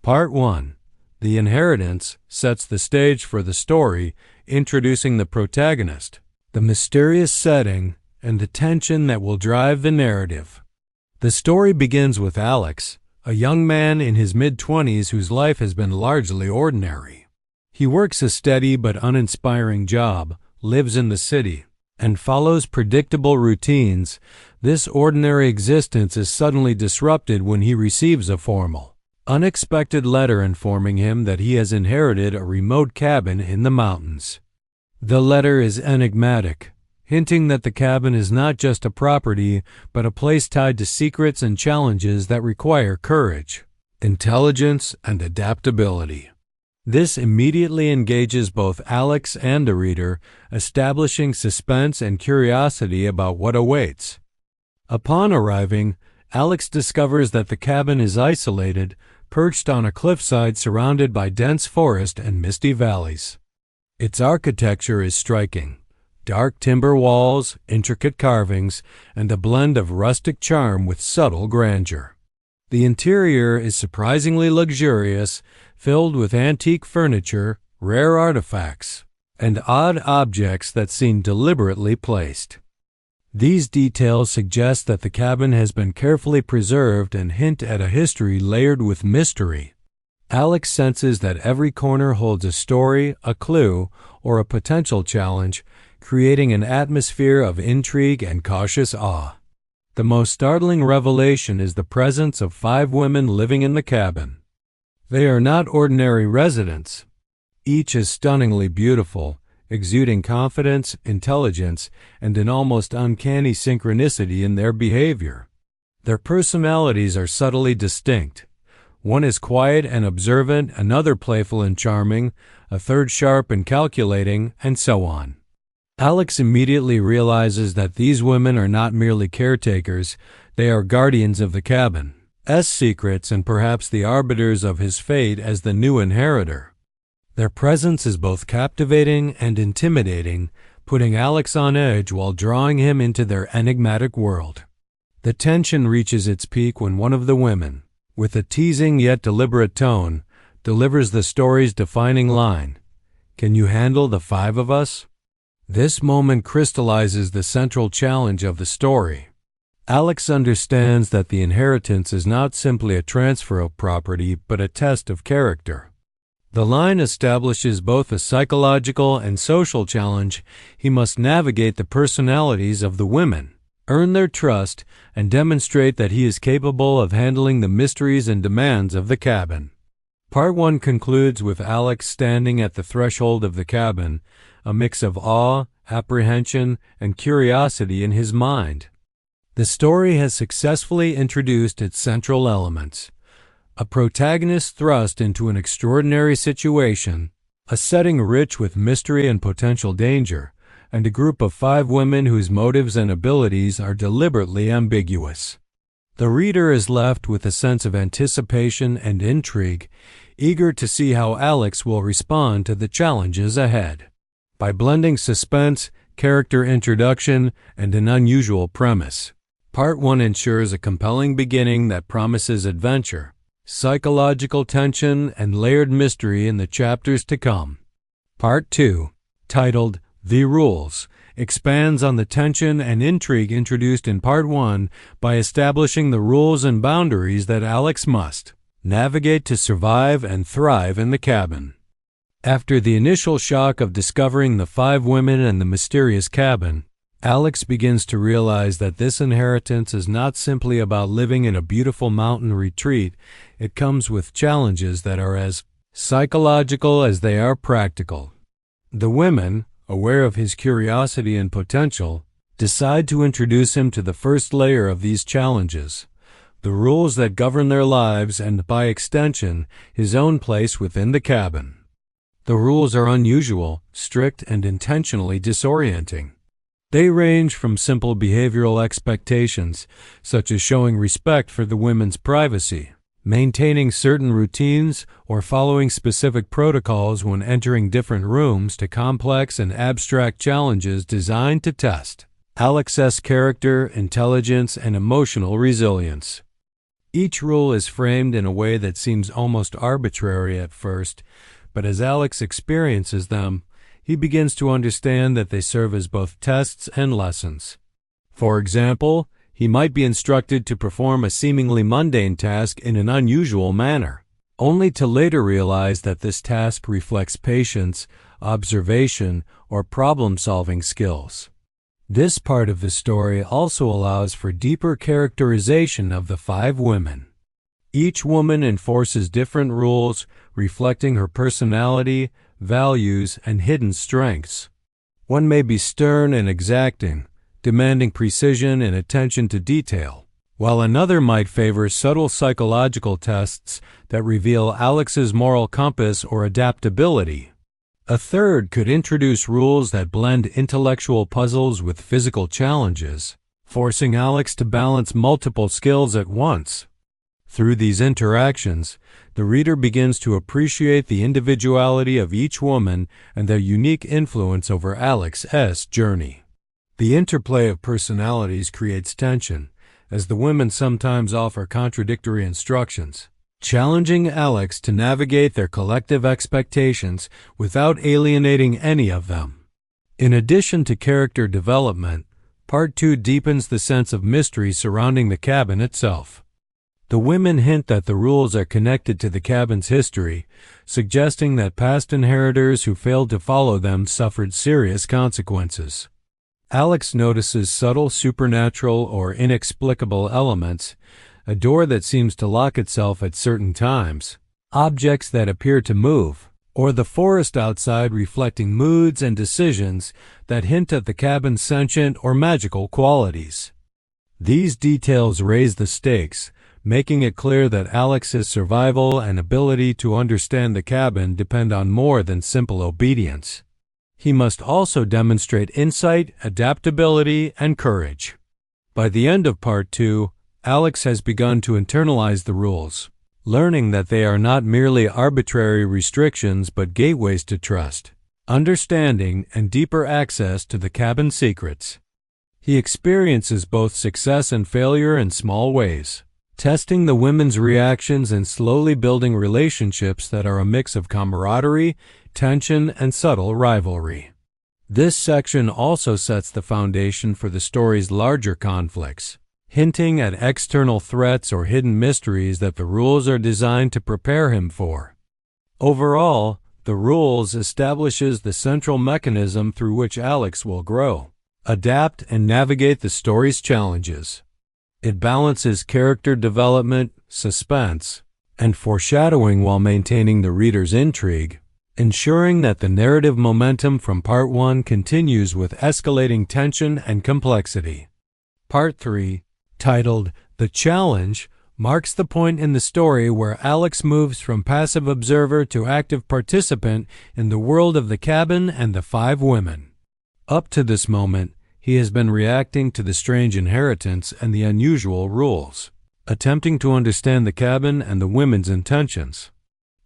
Part 1. The inheritance sets the stage for the story, introducing the protagonist, the mysterious setting, and the tension that will drive the narrative. The story begins with Alex, a young man in his mid-20s whose life has been largely ordinary. He works a steady but uninspiring job, lives in the city, and follows predictable routines. This ordinary existence is suddenly disrupted when he receives a formal, unexpected letter informing him that he has inherited a remote cabin in the mountains. The letter is enigmatic, hinting that the cabin is not just a property, but a place tied to secrets and challenges that require courage, intelligence, and adaptability. This immediately engages both Alex and the reader, establishing suspense and curiosity about what awaits. Upon arriving, Alex discovers that the cabin is isolated, perched on a cliffside surrounded by dense forest and misty valleys. Its architecture is striking. Dark timber walls, intricate carvings, and a blend of rustic charm with subtle grandeur. The interior is surprisingly luxurious, filled with antique furniture, rare artifacts, and odd objects that seem deliberately placed. These details suggest that the cabin has been carefully preserved and hint at a history layered with mystery. Alex senses that every corner holds a story, a clue, or a potential challenge, creating an atmosphere of intrigue and cautious awe. The most startling revelation is the presence of 5 women living in the cabin. They are not ordinary residents. Each is stunningly beautiful, exuding confidence, intelligence, and an almost uncanny synchronicity in their behavior. Their personalities are subtly distinct. One is quiet and observant, another playful and charming, a third sharp and calculating, and so on. Alex immediately realizes that these women are not merely caretakers, they are guardians of the cabin's secrets and perhaps the arbiters of his fate as the new inheritor. Their presence is both captivating and intimidating, putting Alex on edge while drawing him into their enigmatic world. The tension reaches its peak when one of the women, with a teasing yet deliberate tone, delivers the story's defining line, "Can you handle the 5 of us?" This moment crystallizes the central challenge of the story. Alex understands that the inheritance is not simply a transfer of property, but a test of character. The line establishes both a psychological and social challenge. He must navigate the personalities of the women, earn their trust, and demonstrate that he is capable of handling the mysteries and demands of the cabin. Part 1 concludes with Alex standing at the threshold of the cabin, a mix of awe, apprehension, and curiosity in his mind. The story has successfully introduced its central elements: a protagonist thrust into an extraordinary situation, a setting rich with mystery and potential danger, and a group of 5 women whose motives and abilities are deliberately ambiguous. The reader is left with a sense of anticipation and intrigue, eager to see how Alex will respond to the challenges ahead. By blending suspense, character introduction, and an unusual premise, Part 1 ensures a compelling beginning that promises adventure, psychological tension, and layered mystery in the chapters to come. Part 2, titled The Rules, expands on the tension and intrigue introduced in Part 1 by establishing the rules and boundaries that Alex must navigate to survive and thrive in the cabin. After the initial shock of discovering the 5 women and the mysterious cabin, Alex begins to realize that this inheritance is not simply about living in a beautiful mountain retreat. It comes with challenges that are as psychological as they are practical. The women, aware of his curiosity and potential, decide to introduce him to the first layer of these challenges, the rules that govern their lives and, by extension, his own place within the cabin. The rules are unusual, strict, and intentionally disorienting. They range from simple behavioral expectations, such as showing respect for the women's privacy, maintaining certain routines, or following specific protocols when entering different rooms, to complex and abstract challenges designed to test Alex's character, intelligence, and emotional resilience. Each rule is framed in a way that seems almost arbitrary at first, but as Alex experiences them, he begins to understand that they serve as both tests and lessons. For example, he might be instructed to perform a seemingly mundane task in an unusual manner, only to later realize that this task reflects patience, observation, or problem-solving skills. This part of the story also allows for deeper characterization of the 5 women. Each woman enforces different rules, reflecting her personality, values, and hidden strengths. One may be stern and exacting, demanding precision and attention to detail, while another might favor subtle psychological tests that reveal Alex's moral compass or adaptability. A third could introduce rules that blend intellectual puzzles with physical challenges, forcing Alex to balance multiple skills at once. Through these interactions, the reader begins to appreciate the individuality of each woman and their unique influence over Alex's journey. The interplay of personalities creates tension, as the women sometimes offer contradictory instructions, challenging Alex to navigate their collective expectations without alienating any of them. In addition to character development, Part 2 deepens the sense of mystery surrounding the cabin itself. The women hint that the rules are connected to the cabin's history, suggesting that past inheritors who failed to follow them suffered serious consequences. Alex notices subtle supernatural or inexplicable elements, a door that seems to lock itself at certain times, objects that appear to move, or the forest outside reflecting moods and decisions that hint at the cabin's sentient or magical qualities. These details raise the stakes, making it clear that Alex's survival and ability to understand the cabin depend on more than simple obedience. He must also demonstrate insight, adaptability, and courage. By the end of Part 2, Alex has begun to internalize the rules, learning that they are not merely arbitrary restrictions but gateways to trust, understanding, and deeper access to the cabin's secrets. He experiences both success and failure in small ways, testing the women's reactions and slowly building relationships that are a mix of camaraderie, tension, and subtle rivalry. This section also sets the foundation for the story's larger conflicts, hinting at external threats or hidden mysteries that the rules are designed to prepare him for. Overall, the rules establishes the central mechanism through which Alex will grow, adapt, and navigate the story's challenges. It balances character development, suspense, and foreshadowing while maintaining the reader's intrigue, ensuring that the narrative momentum from Part 1 continues with escalating tension and complexity. Part 3, titled The Challenge, marks the point in the story where Alex moves from passive observer to active participant in the world of the cabin and the 5 women. Up to this moment, he has been reacting to the strange inheritance and the unusual rules, attempting to understand the cabin and the women's intentions.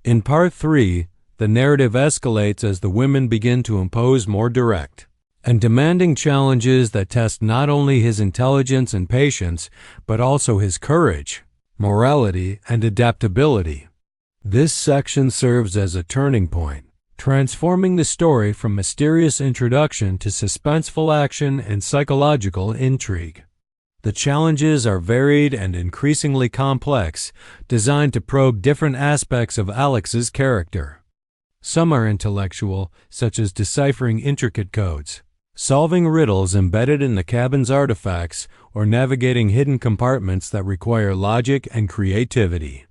In Part 3, the narrative escalates as the women begin to impose more direct and demanding challenges that test not only his intelligence and patience, but also his courage, morality, and adaptability. This section serves as a turning point, transforming the story from mysterious introduction to suspenseful action and psychological intrigue. The challenges are varied and increasingly complex, designed to probe different aspects of Alex's character. Some are intellectual, such as deciphering intricate codes, solving riddles embedded in the cabin's artifacts, or navigating hidden compartments that require logic and creativity.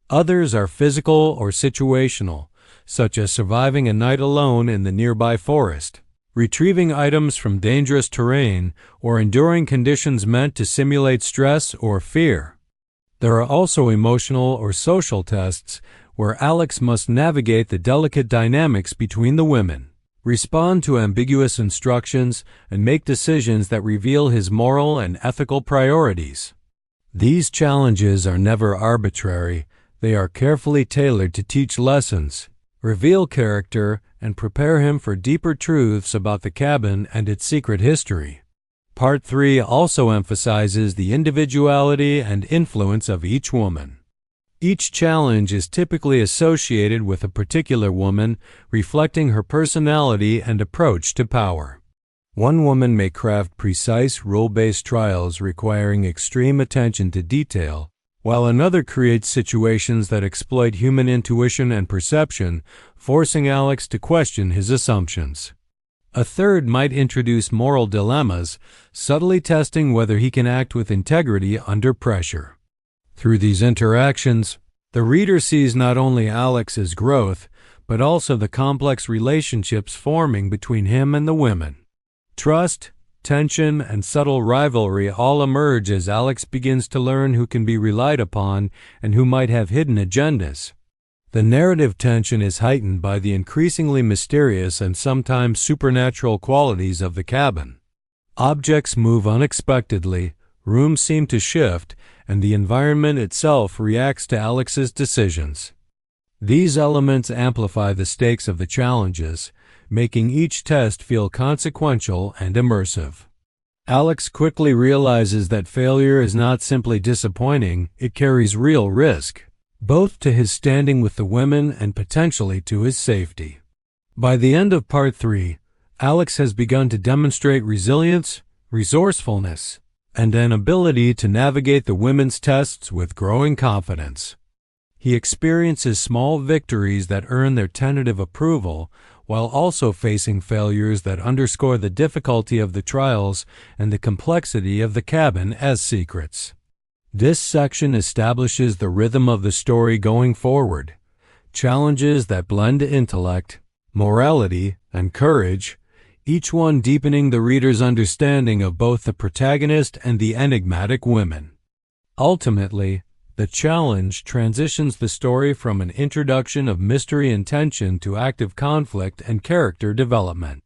Others are physical or situational, such as surviving a night alone in the nearby forest, retrieving items from dangerous terrain, or enduring conditions meant to simulate stress or fear. There are also emotional or social tests where Alex must navigate the delicate dynamics between the women, respond to ambiguous instructions, and make decisions that reveal his moral and ethical priorities. These challenges are never arbitrary. They are carefully tailored to teach lessons, reveal character, and prepare him for deeper truths about the cabin and its secret history. Part 3 also emphasizes the individuality and influence of each woman. Each challenge is typically associated with a particular woman, reflecting her personality and approach to power. One woman may craft precise, rule-based trials requiring extreme attention to detail, while another creates situations that exploit human intuition and perception, forcing Alex to question his assumptions. A third might introduce moral dilemmas, subtly testing whether he can act with integrity under pressure. Through these interactions, the reader sees not only Alex's growth, but also the complex relationships forming between him and the women. Trust, tension, and subtle rivalry all emerge as Alex begins to learn who can be relied upon and who might have hidden agendas. The narrative tension is heightened by the increasingly mysterious and sometimes supernatural qualities of the cabin. Objects move unexpectedly, rooms seem to shift, and the environment itself reacts to Alex's decisions. These elements amplify the stakes of the challenges, making each test feel consequential and immersive. Alex quickly realizes that failure is not simply disappointing, it carries real risk, both to his standing with the women and potentially to his safety. By the end of Part 3, Alex has begun to demonstrate resilience, resourcefulness, and an ability to navigate the women's tests with growing confidence. He experiences small victories that earn their tentative approval, while also facing failures that underscore the difficulty of the trials and the complexity of the cabin as secrets. This section establishes the rhythm of the story going forward. Challenges that blend intellect, morality, and courage, each one deepening the reader's understanding of both the protagonist and the enigmatic women. Ultimately, the challenge transitions the story from an introduction of mystery and tension to active conflict and character development.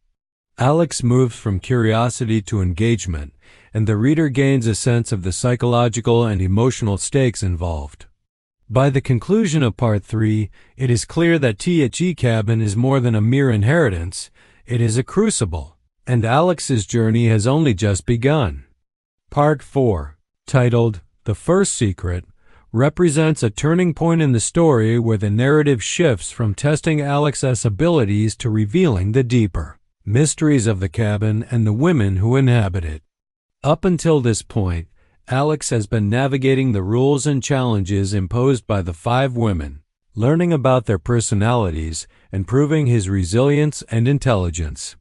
Alex moves from curiosity to engagement, and the reader gains a sense of the psychological and emotional stakes involved. By the conclusion of Part 3, it is clear that The Cabin is more than a mere inheritance, it is a crucible, and Alex's journey has only just begun. Part 4, titled The First Secret, represents a turning point in the story where the narrative shifts from testing Alex's abilities to revealing the deeper mysteries of the cabin and the women who inhabit it. Up until this point, Alex has been navigating the rules and challenges imposed by the 5 women, learning about their personalities and proving his resilience and intelligence.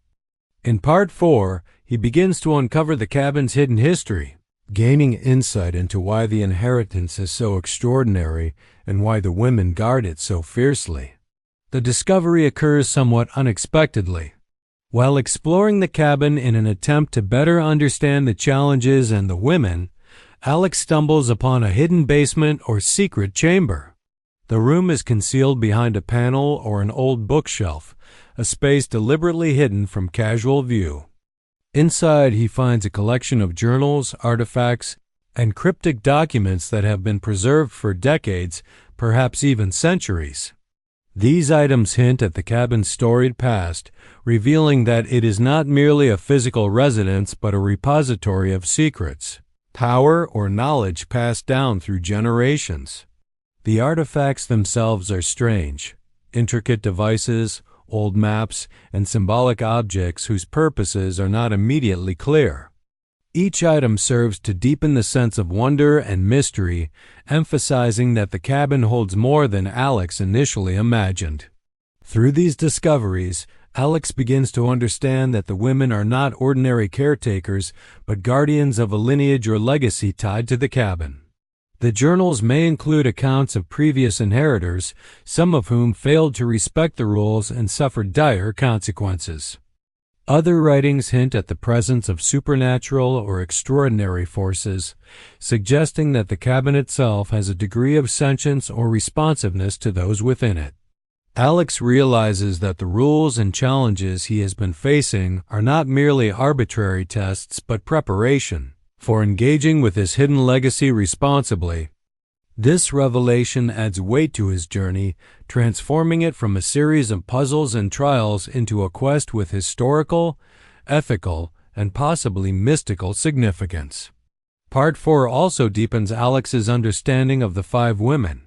In Part 4, he begins to uncover the cabin's hidden history, gaining insight into why the inheritance is so extraordinary and why the women guard it so fiercely. The discovery occurs somewhat unexpectedly. While exploring the cabin in an attempt to better understand the challenges and the women, Alex stumbles upon a hidden basement or secret chamber. The room is concealed behind a panel or an old bookshelf, a space deliberately hidden from casual view. Inside, he finds a collection of journals, artifacts, and cryptic documents that have been preserved for decades, perhaps even centuries. These items hint at the cabin's storied past, revealing that it is not merely a physical residence but a repository of secrets, power, or knowledge passed down through generations. The artifacts themselves are strange, intricate devices, old maps, and symbolic objects whose purposes are not immediately clear. Each item serves to deepen the sense of wonder and mystery, emphasizing that the cabin holds more than Alex initially imagined. Through these discoveries, Alex begins to understand that the women are not ordinary caretakers, but guardians of a lineage or legacy tied to the cabin. The journals may include accounts of previous inheritors, some of whom failed to respect the rules and suffered dire consequences. Other writings hint at the presence of supernatural or extraordinary forces, suggesting that the cabin itself has a degree of sentience or responsiveness to those within it. Alex realizes that the rules and challenges he has been facing are not merely arbitrary tests but preparation for engaging with his hidden legacy responsibly. This revelation adds weight to his journey, transforming it from a series of puzzles and trials into a quest with historical, ethical, and possibly mystical significance. Part 4 also deepens Alex's understanding of the 5 women.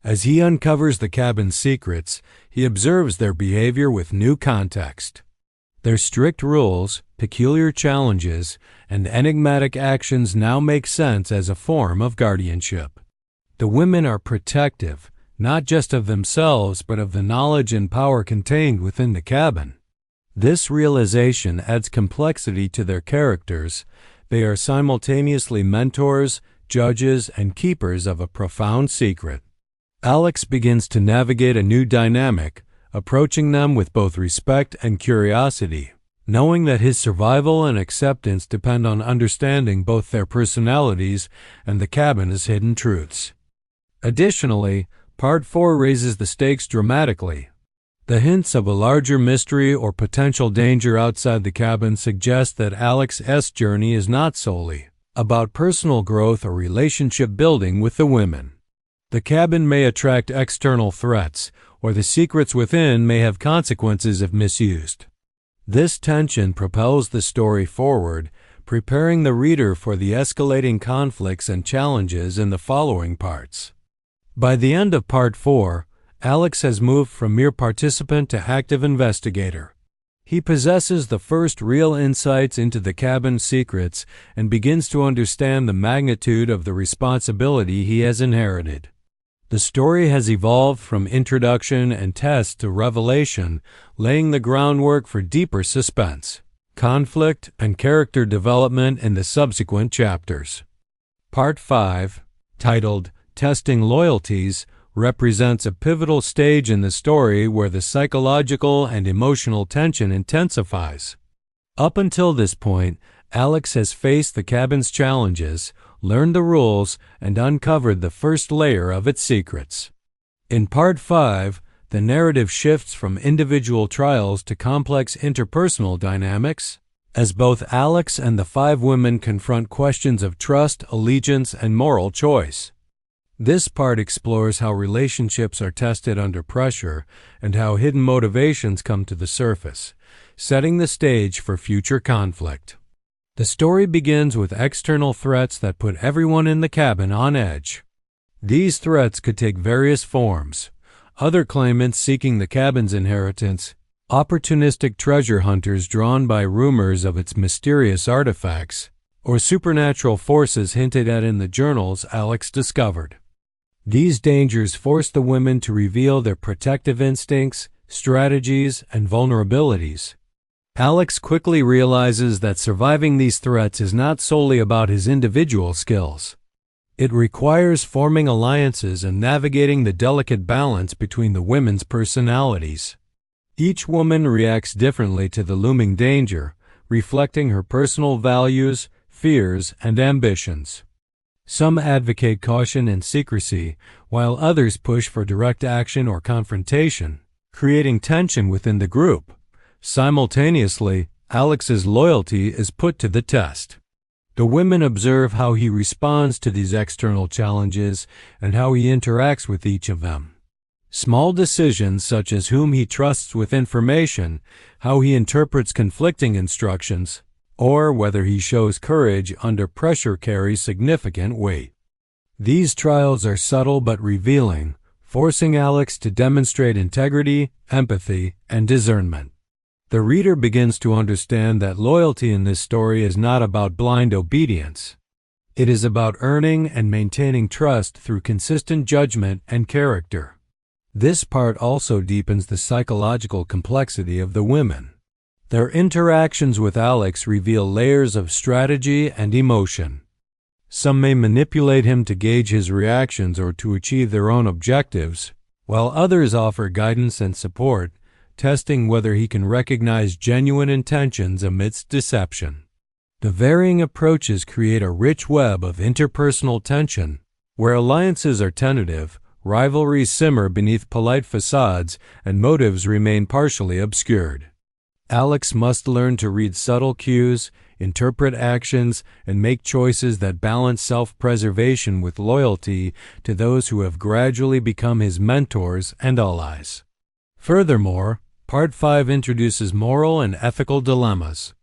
As he uncovers the cabin's secrets, he observes their behavior with new context. Their strict rules, peculiar challenges, and enigmatic actions now make sense as a form of guardianship. The women are protective, not just of themselves but of the knowledge and power contained within the cabin. This realization adds complexity to their characters. They are simultaneously mentors, judges, and keepers of a profound secret. Alex begins to navigate a new dynamic, approaching them with both respect and curiosity, knowing that his survival and acceptance depend on understanding both their personalities and the cabin's hidden truths. Additionally, Part 4 raises the stakes dramatically. The hints of a larger mystery or potential danger outside the cabin suggest that Alex's journey is not solely about personal growth or relationship building with the women. The cabin may attract external threats, or the secrets within may have consequences if misused. This tension propels the story forward, preparing the reader for the escalating conflicts and challenges in the following parts. By the end of Part 4, Alex has moved from mere participant to active investigator. He possesses the first real insights into the cabin's secrets and begins to understand the magnitude of the responsibility he has inherited. The story has evolved from introduction and test to revelation, laying the groundwork for deeper suspense, conflict, and character development in the subsequent chapters. Part 5, titled Testing Loyalties, represents a pivotal stage in the story where the psychological and emotional tension intensifies. Up until this point, Alex has faced the cabin's challenges, learned the rules, and uncovered the first layer of its secrets. In Part 5, the narrative shifts from individual trials to complex interpersonal dynamics, as both Alex and the 5 women confront questions of trust, allegiance, and moral choice. This part explores how relationships are tested under pressure and how hidden motivations come to the surface, setting the stage for future conflict. The story begins with external threats that put everyone in the cabin on edge. These threats could take various forms: other claimants seeking the cabin's inheritance, opportunistic treasure hunters drawn by rumors of its mysterious artifacts, or supernatural forces hinted at in the journals Alex discovered. These dangers force the women to reveal their protective instincts, strategies, and vulnerabilities. Alex quickly realizes that surviving these threats is not solely about his individual skills. It requires forming alliances and navigating the delicate balance between the women's personalities. Each woman reacts differently to the looming danger, reflecting her personal values, fears, and ambitions. Some advocate caution and secrecy, while others push for direct action or confrontation, creating tension within the group. Simultaneously, Alex's loyalty is put to the test. The women observe how he responds to these external challenges and how he interacts with each of them. Small decisions such as whom he trusts with information, how he interprets conflicting instructions, or whether he shows courage under pressure carry significant weight. These trials are subtle but revealing, forcing Alex to demonstrate integrity, empathy, and discernment. The reader begins to understand that loyalty in this story is not about blind obedience. It is about earning and maintaining trust through consistent judgment and character. This part also deepens the psychological complexity of the women. Their interactions with Alex reveal layers of strategy and emotion. Some may manipulate him to gauge his reactions or to achieve their own objectives, while others offer guidance and support, testing whether he can recognize genuine intentions amidst deception. The varying approaches create a rich web of interpersonal tension, where alliances are tentative, rivalries simmer beneath polite facades, and motives remain partially obscured. Alex must learn to read subtle cues, interpret actions, and make choices that balance self-preservation with loyalty to those who have gradually become his mentors and allies. Furthermore, Part 5 introduces moral and ethical dilemmas.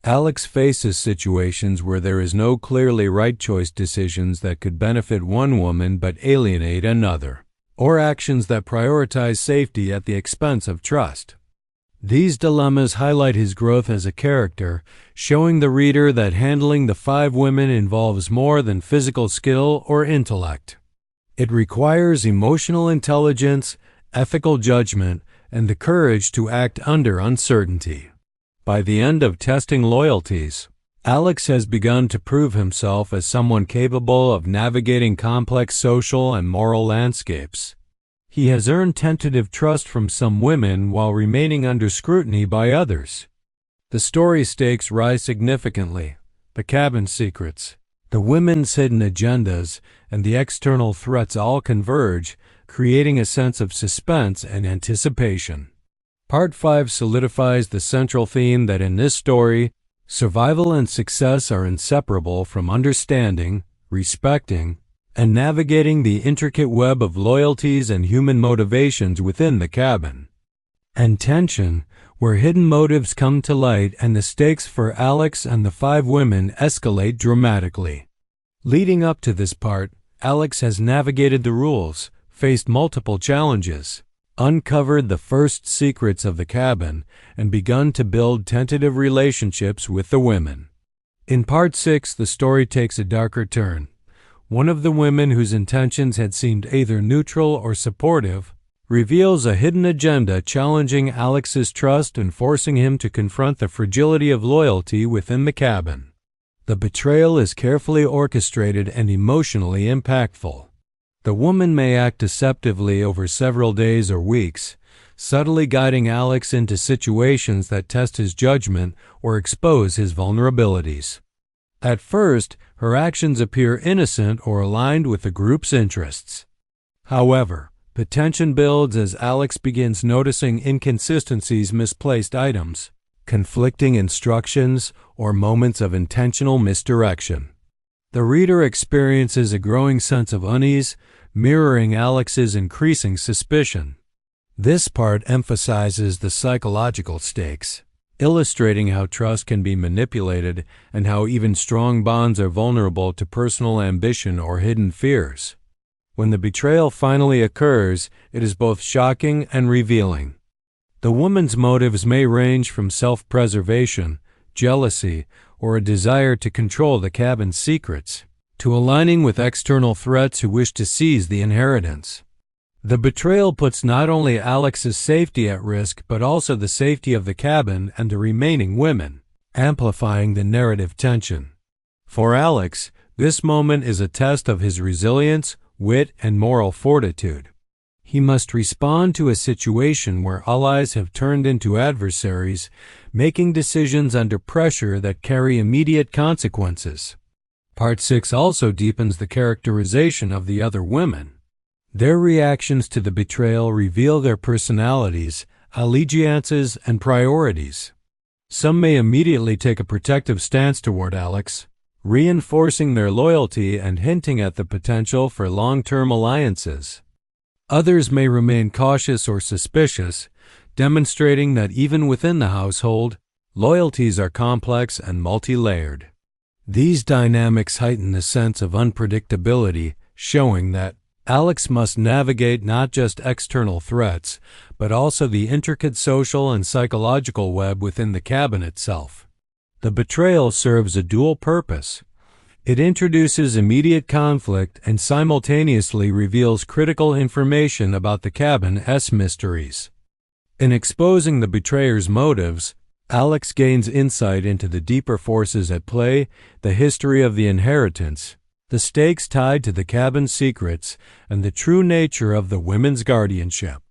Alex faces situations where there is no clearly right choice decisions that could benefit one woman but alienate another, or actions that prioritize safety at the expense of trust. These dilemmas highlight his growth as a character, showing the reader that handling the 5 women involves more than physical skill or intellect. It requires emotional intelligence, ethical judgment, and the courage to act under uncertainty. By the end of Testing Loyalties, Alex has begun to prove himself as someone capable of navigating complex social and moral landscapes. He has earned tentative trust from some women while remaining under scrutiny by others. The story stakes rise significantly. The cabin secrets, the women's hidden agendas, and the external threats all converge, creating a sense of suspense and anticipation. Part 5 solidifies the central theme that in this story, survival and success are inseparable from understanding, respecting, and navigating the intricate web of loyalties and human motivations within the cabin. And tension, where hidden motives come to light and the stakes for Alex and the 5 women escalate dramatically. Leading up to this part, Alex has navigated the rules, faced multiple challenges, uncovered the first secrets of the cabin, and begun to build tentative relationships with the women. In Part 6, the story takes a darker turn. One of the women whose intentions had seemed either neutral or supportive reveals a hidden agenda challenging Alex's trust and forcing him to confront the fragility of loyalty within the cabin. The betrayal is carefully orchestrated and emotionally impactful. The woman may act deceptively over several days or weeks, subtly guiding Alex into situations that test his judgment or expose his vulnerabilities. At first, her actions appear innocent or aligned with the group's interests. However, the tension builds as Alex begins noticing inconsistencies, misplaced items, conflicting instructions, or moments of intentional misdirection. The reader experiences a growing sense of unease, mirroring Alex's increasing suspicion. This part emphasizes the psychological stakes, illustrating how trust can be manipulated and how even strong bonds are vulnerable to personal ambition or hidden fears. When the betrayal finally occurs, it is both shocking and revealing. The woman's motives may range from self-preservation, jealousy, or a desire to control the cabin's secrets, to aligning with external threats who wish to seize the inheritance. The betrayal puts not only Alex's safety at risk but also the safety of the cabin and the remaining women, amplifying the narrative tension. For Alex, this moment is a test of his resilience, wit, and moral fortitude. He must respond to a situation where allies have turned into adversaries, making decisions under pressure that carry immediate consequences. Part 6 also deepens the characterization of the other women. Their reactions to the betrayal reveal their personalities, allegiances, and priorities. Some may immediately take a protective stance toward Alex, reinforcing their loyalty and hinting at the potential for long-term alliances. Others may remain cautious or suspicious, demonstrating that even within the household, loyalties are complex and multi-layered. These dynamics heighten the sense of unpredictability, showing that Alex must navigate not just external threats, but also the intricate social and psychological web within the cabin itself. The betrayal serves a dual purpose. It introduces immediate conflict and simultaneously reveals critical information about the cabin's mysteries. In exposing the betrayer's motives, Alex gains insight into the deeper forces at play, the history of the inheritance, the stakes tied to the cabin's secrets, and the true nature of the women's guardianship.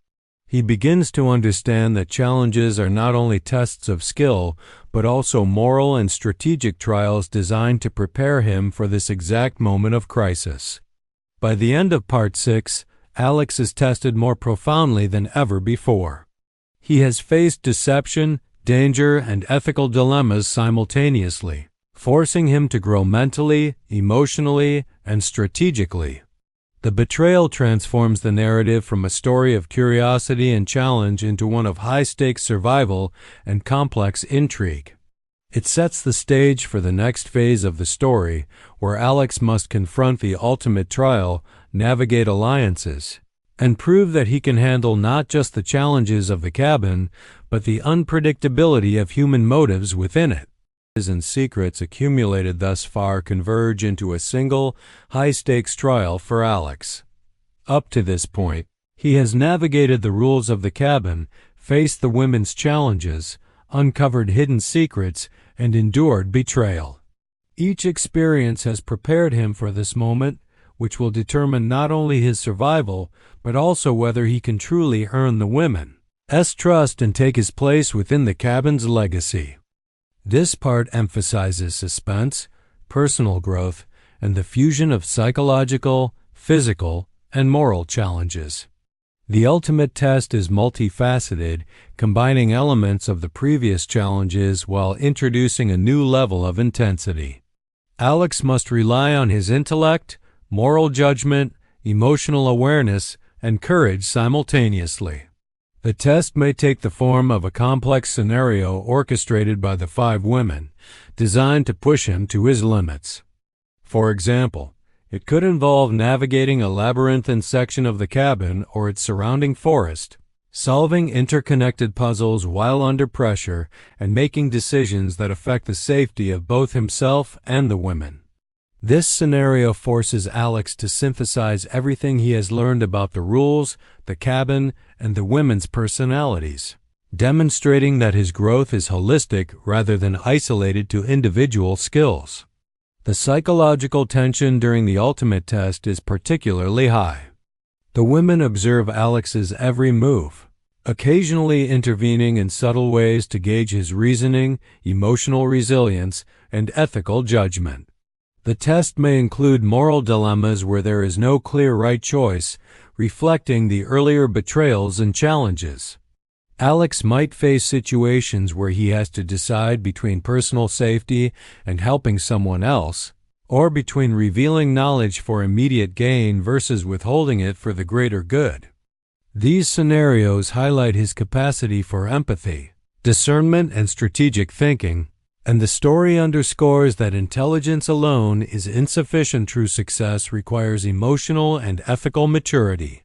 He begins to understand that challenges are not only tests of skill, but also moral and strategic trials designed to prepare him for this exact moment of crisis. By the end of Part 6, Alex is tested more profoundly than ever before. He has faced deception, danger, and ethical dilemmas simultaneously, forcing him to grow mentally, emotionally, and strategically. The betrayal transforms the narrative from a story of curiosity and challenge into one of high-stakes survival and complex intrigue. It sets the stage for the next phase of the story, where Alex must confront the ultimate trial, navigate alliances, and prove that he can handle not just the challenges of the cabin, but the unpredictability of human motives within it. And secrets accumulated thus far converge into a single, high-stakes trial for Alex. Up to this point, he has navigated the rules of the cabin, faced the women's challenges, uncovered hidden secrets, and endured betrayal. Each experience has prepared him for this moment, which will determine not only his survival, but also whether he can truly earn the women's trust and take his place within the cabin's legacy. This part emphasizes suspense, personal growth, and the fusion of psychological, physical, and moral challenges. The ultimate test is multifaceted, combining elements of the previous challenges while introducing a new level of intensity. Alex must rely on his intellect, moral judgment, emotional awareness, and courage simultaneously. The test may take the form of a complex scenario orchestrated by the 5 women, designed to push him to his limits. For example, it could involve navigating a labyrinthine section of the cabin or its surrounding forest, solving interconnected puzzles while under pressure, and making decisions that affect the safety of both himself and the women. This scenario forces Alex to synthesize everything he has learned about the rules, the cabin, and the women's personalities, demonstrating that his growth is holistic rather than isolated to individual skills. The psychological tension during the ultimate test is particularly high. The women observe Alex's every move, occasionally intervening in subtle ways to gauge his reasoning, emotional resilience, and ethical judgment. The test may include moral dilemmas where there is no clear right choice, reflecting the earlier betrayals and challenges. Alex might face situations where he has to decide between personal safety and helping someone else, or between revealing knowledge for immediate gain versus withholding it for the greater good. These scenarios highlight his capacity for empathy, discernment, and strategic thinking, and the story underscores that intelligence alone is insufficient. True success requires emotional and ethical maturity.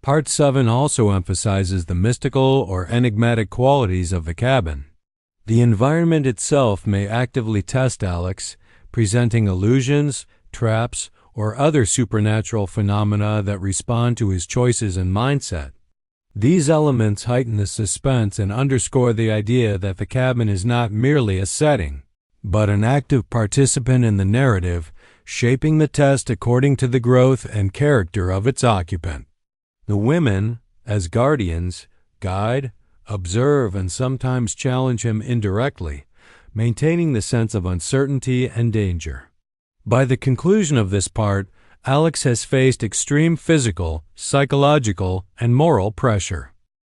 Part 7 also emphasizes the mystical or enigmatic qualities of the cabin. The environment itself may actively test Alex, presenting illusions, traps, or other supernatural phenomena that respond to his choices and mindset. These elements heighten the suspense and underscore the idea that the cabin is not merely a setting, but an active participant in the narrative, shaping the test according to the growth and character of its occupant. The women, as guardians, guide, observe, and sometimes challenge him indirectly, maintaining the sense of uncertainty and danger. By the conclusion of this part, Alex has faced extreme physical, psychological, and moral pressure.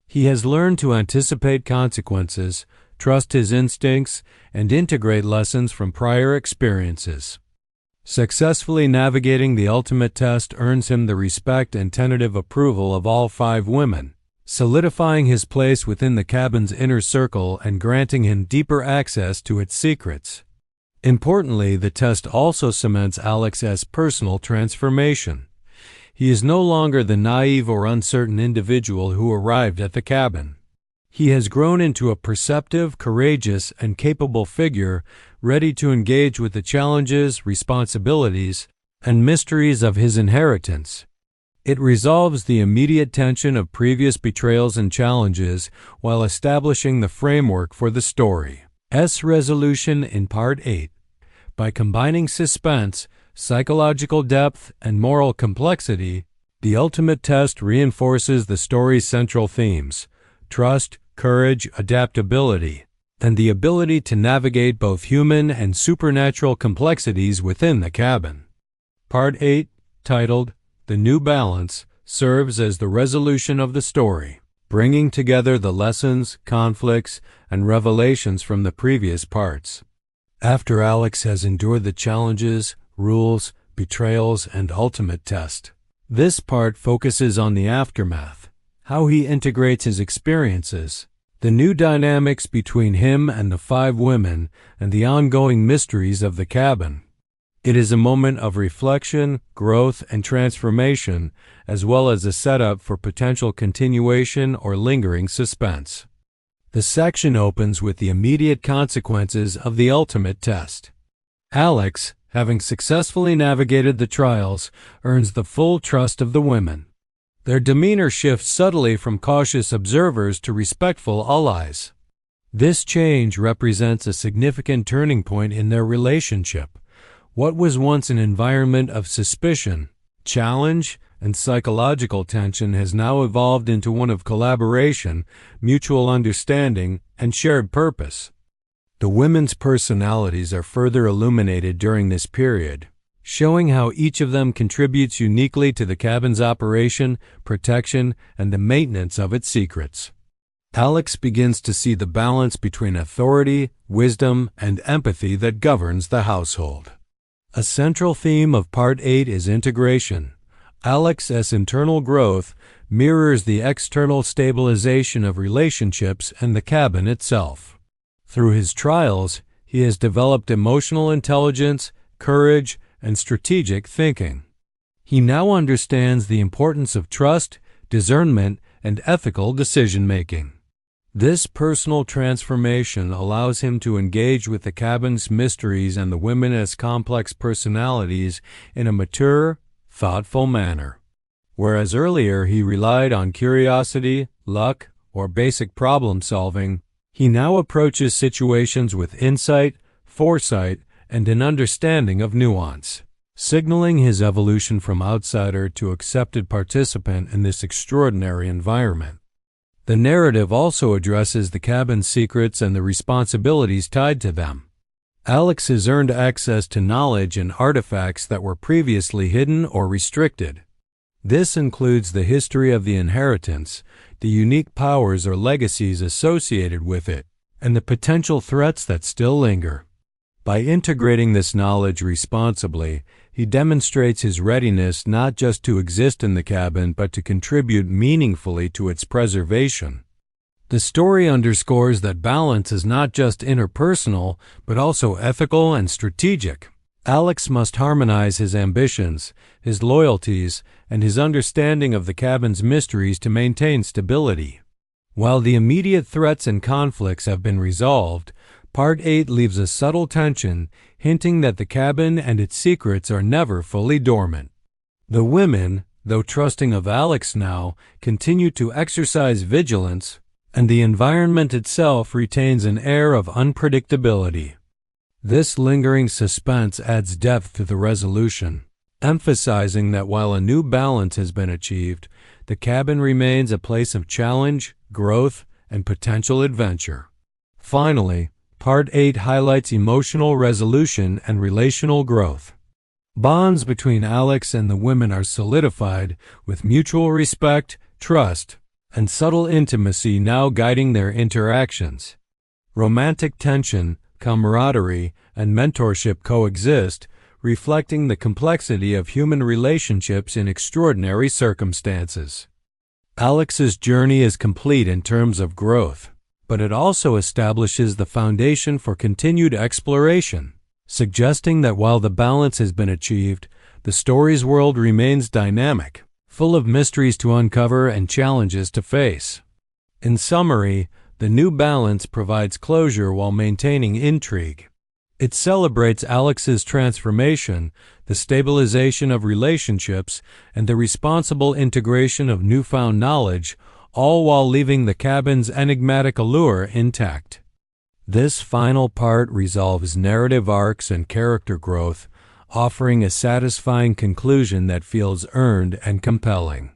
He has learned to anticipate consequences, trust his instincts, and integrate lessons from prior experiences. Successfully navigating the ultimate test earns him the respect and tentative approval of all 5 women, solidifying his place within the cabin's inner circle and granting him deeper access to its secrets. Importantly, the test also cements Alex as personal transformation. He is no longer the naive or uncertain individual who arrived at the cabin. He has grown into a perceptive, courageous, and capable figure, ready to engage with the challenges, responsibilities, and mysteries of his inheritance. It resolves the immediate tension of previous betrayals and challenges while establishing the framework for the story's resolution in Part 8. By combining suspense, psychological depth, and moral complexity, the ultimate test reinforces the story's central themes: trust, courage, adaptability, and the ability to navigate both human and supernatural complexities within the cabin. Part 8, titled The New Balance, serves as the resolution of the story, bringing together the lessons, conflicts, and revelations from the previous parts. After Alex has endured the challenges, rules, betrayals, and ultimate test, this part focuses on the aftermath, how he integrates his experiences, The new dynamics between him and the 5 women, and the ongoing mysteries of the cabin. It is a moment of reflection, growth, and transformation, as well as a setup for potential continuation or lingering suspense. The section opens with the immediate consequences of the ultimate test. Alex, having successfully navigated the trials, earns the full trust of the women. Their demeanor shifts subtly from cautious observers to respectful allies. This change represents a significant turning point in their relationship. What was once an environment of suspicion, challenge, and psychological tension has now evolved into one of collaboration, mutual understanding, and shared purpose. The women's personalities are further illuminated during this period, showing how each of them contributes uniquely to the cabin's operation, protection, and the maintenance of its secrets. Alex begins to see the balance between authority, wisdom, and empathy that governs the household. A central theme of Part 8 is integration. Alex's internal growth mirrors the external stabilization of relationships and the cabin itself. Through his trials, he has developed emotional intelligence, courage, and strategic thinking. He now understands the importance of trust, discernment, and ethical decision-making. This personal transformation allows him to engage with the cabin's mysteries and the women as complex personalities in a mature, thoughtful manner. Whereas earlier he relied on curiosity, luck, or basic problem-solving, he now approaches situations with insight, foresight, and an understanding of nuance, signaling his evolution from outsider to accepted participant in this extraordinary environment. The narrative also addresses the cabin's secrets and the responsibilities tied to them. Alex has earned access to knowledge and artifacts that were previously hidden or restricted. This includes the history of the inheritance, the unique powers or legacies associated with it, and the potential threats that still linger. By integrating this knowledge responsibly, he demonstrates his readiness not just to exist in the cabin but to contribute meaningfully to its preservation. The story underscores that balance is not just interpersonal but also ethical and strategic. Alex must harmonize his ambitions, his loyalties, and his understanding of the cabin's mysteries to maintain stability. While the immediate threats and conflicts have been resolved, Part 8 leaves a subtle tension, hinting that the cabin and its secrets are never fully dormant. The women, though trusting of Alex now, continue to exercise vigilance, and the environment itself retains an air of unpredictability. This lingering suspense adds depth to the resolution, emphasizing that while a new balance has been achieved, the cabin remains a place of challenge, growth, and potential adventure. Finally, Part 8 highlights emotional resolution and relational growth. Bonds between Alex and the women are solidified with mutual respect, trust, and subtle intimacy now guiding their interactions. Romantic tension, camaraderie, and mentorship coexist, reflecting the complexity of human relationships in extraordinary circumstances. Alex's journey is complete in terms of growth, but it also establishes the foundation for continued exploration, suggesting that while the balance has been achieved, the story's world remains dynamic, full of mysteries to uncover and challenges to face. In summary, the new balance provides closure while maintaining intrigue. It celebrates Alex's transformation, the stabilization of relationships, and the responsible integration of newfound knowledge, all while leaving the cabin's enigmatic allure intact. This final part resolves narrative arcs and character growth, offering a satisfying conclusion that feels earned and compelling.